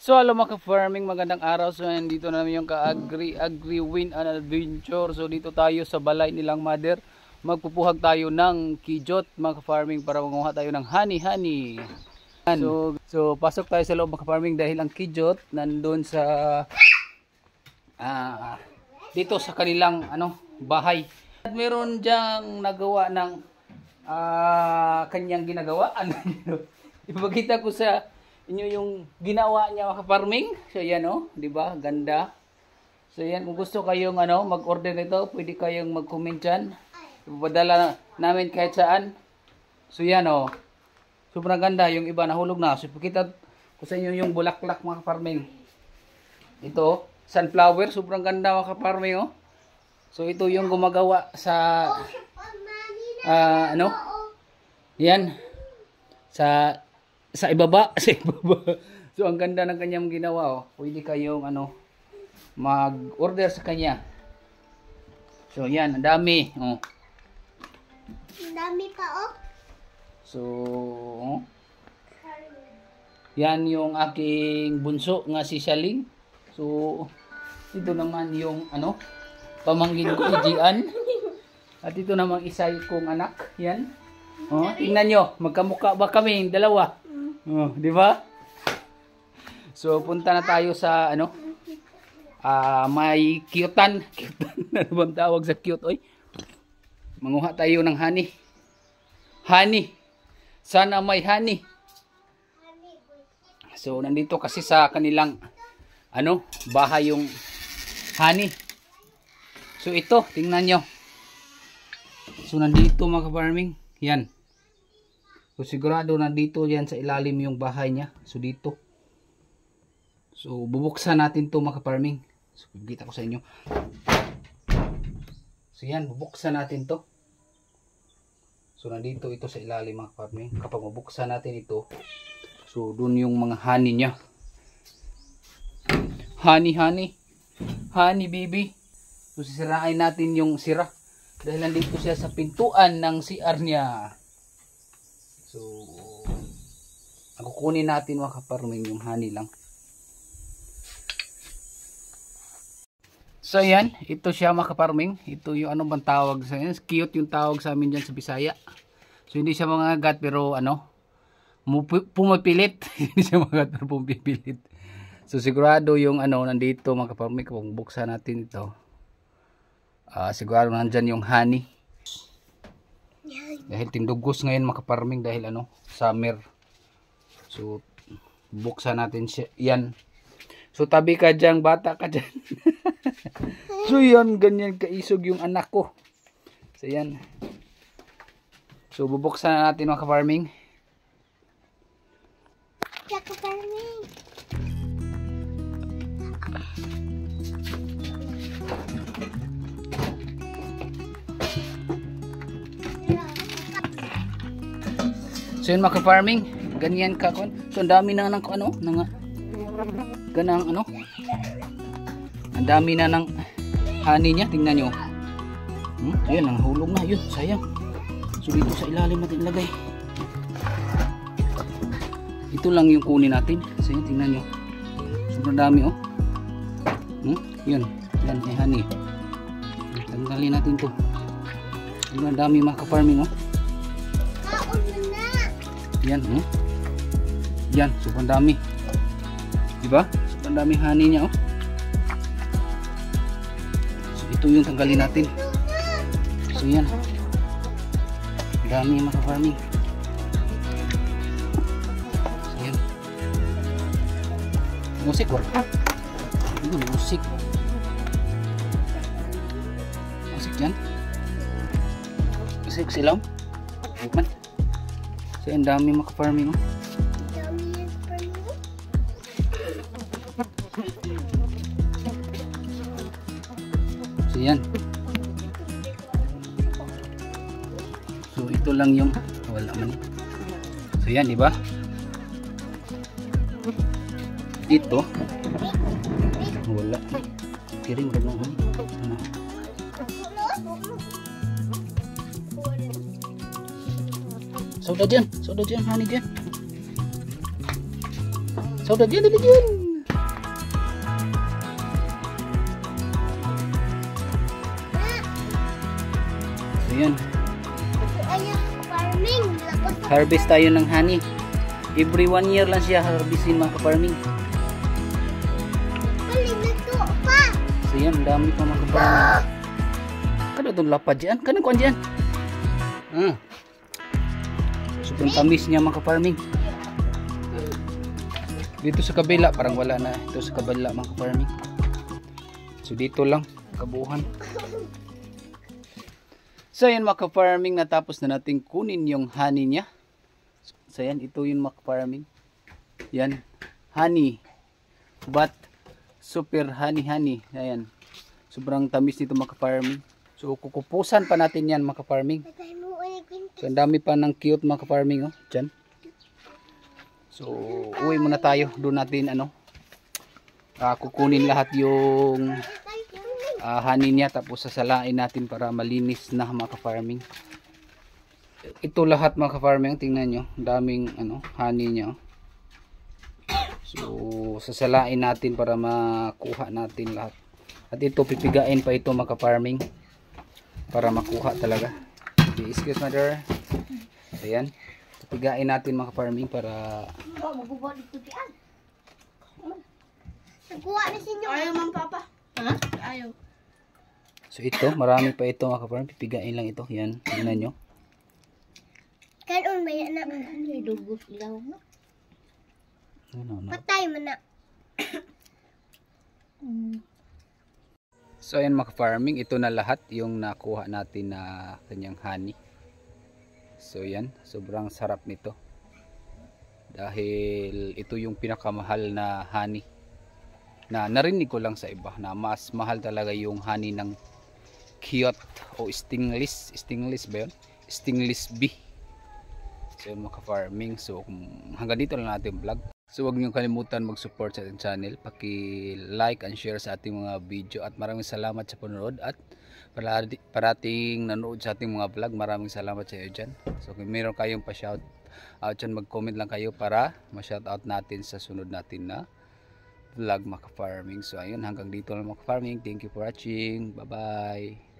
So hello mga ka-farming, magandang araw. So dito na namin yung ka-agri win and adventure. So dito tayo sa balay nilang mother. Magpupuhag tayo ng kijot mga ka-farming para manguha tayo ng honey. So pasok tayo sa loob mga ka-farming dahil ang kijot nandun sa dito sa kanilang bahay. At meron diyang nagawa ng kanyang ginagawaan. Ipakita ko sa inyo yung ginawa niya mga farming. So yan di ba? Ganda. So yan, kung gusto kayong mag-order nito, pwede kayong mag-comment diyan. Ipadala namin kahit saan. So yan sobrang ganda, yung iba nahulog na. So ipakita ko sa inyo yung bulaklak mga farming. Ito, sunflower, sobrang ganda mga farming So ito yung gumagawa sa yan sa ibaba, So ang ganda ng kanyang ginawa Pwede kayong mag-order sa kanya. So yan, ang dami Ang dami pa So yan yung aking bunso nga si Shaling. So ito naman yung pamangkin ko si Gian. At ito namang isa kong anak. Yan. Tingnan nyo, magkamukha ba kami dalawa? Di ba? So punta na tayo sa may cutean. Ano bang tawag sa cute? Oy. Manguha tayo ng honey. Sana may honey. So nandito kasi sa kanilang bahay yung honey. So ito, tingnan nyo. So nandito mga ka-farming. Yan. So sigurado nandito yan sa ilalim yung bahay niya. So dito. So bubuksan natin to mga ka-farming. So pagkita ko sa inyo. So yan, bubuksan natin to. So nandito ito sa ilalim mga ka-farming. Kapag mabuksan natin ito, so dun yung mga honey niya. Honey baby. So sisirain natin yung sira. Dahil nandito siya sa pintuan ng CR niya. So ang kukunin natin mga ka-farming yung honey lang. So yan, ito siya mga ka-farming. Ito yung bang tawag sa inyo? Cute yung tawag sa amin dyan sa Bisaya. So hindi siya mga gat pero pumapilit. Hindi siya mga gat pero pumapilit. So sigurado yung nandito mga ka-farming kung buksan natin ito. Sigurado nandyan yung honey. Dahil tindugos ngayon mga ka-farming dahil summer. So buksan natin siya. Yan. So tabi ka dyan, bata ka dyan. So yan, ganyan kaisog yung anak ko. So yan. So bubuksan na natin mga ka-farming. So yun mga ka-farming, ganyan ka kon. So ang dami na ng ang dami na ng honey niya, tingnan nyo. Ayun, ang hulog na, yun, sayang. So dito sa ilalim natin ilagay. Ito lang yung kunin natin. So yun, tingnan nyo. Sobrang dami yun, yan ay honey. Tanggalin natin to. Sobrang dami mga ka-farming Yan, yan, sobrang dami. Diba? Sobrang dami honey niya So ito yung tanggalin natin. So yan. Dami mga farming. So yan. Musik ko. Ito musik. Musik yan. Musik silam. Bukan. So yan, dami mga farming So yan. So ito lang yung wala man. So yan, di ba? Ito wala. Kiring ba lang Soda dyan, honey dyan. Soda dyan, dali dyan. Ayan. Ayun, farming. Lapos Harvest tayo ng honey. Every 1 year lang siya harvestin mga ka-farming. paling na to pa. So yan, ang dami pa mga ka-farming. Kada itong lapad dyan? Kanang kuhan dyan? Sobrang tamis niya mga ka-farming. Dito sa kabila, parang wala na. Ito sa kabila mga ka-farming. So dito lang, kabuuhan. So yan mga ka-farming, natapos na natin kunin yung honey niya. So yan, ito yung mga ka-farming. Yan, honey. But super honey. Ayan. Sobrang tamis nito mga ka-farming. So kukupusan pa natin yan mga ka-farming. Patay mo ulit yung So ang dami pa ng cute mga ka-farming, oh. Diyan. So uwi muna tayo. Doon natin kukunin lahat yung honey niya, tapos sasalain natin para malinis na mga ka-farming. Ito lahat mga ka-farming, tingnan nyo, daming honey niya. So sasalain natin para makuha natin lahat. At ito pipigain pa ito mga ka-farming para makuha talaga. Okay, excuse mother. Ayan, pipigain natin mga ka-farming para Nakuha na sinyo. Ayaw man papa. Ha? Ayaw. so ito, marami pa ito mga ka-farming, pipigain lang ito. Yan, tingnan nyo. Kanon ba yan na? Ay, dugos ilaw no. Patay mo na. So ayan mga farming, ito na lahat yung nakuha natin na kanyang honey. So yan, sobrang sarap nito. Dahil ito yung pinakamahal na honey. Na narinig ko lang sa iba na mas mahal talaga yung honey ng Kyoto o Stingless ba yun? Stingless bee. So yun mga farming, so hanggang dito lang natin vlog. So huwag niyo kalimutan mag-support sa ating channel, paki-like and share sa ating mga video, at maraming salamat sa panonood at parating nanood sa ating mga vlog. Maraming salamat sa iyo dyan. So kung meron kayong pa-shout out dyan, mag-comment lang kayo para ma-shout out natin sa sunod natin na vlog mga farming. So ayun, hanggang dito lang mga farming. Thank you for watching. Bye bye.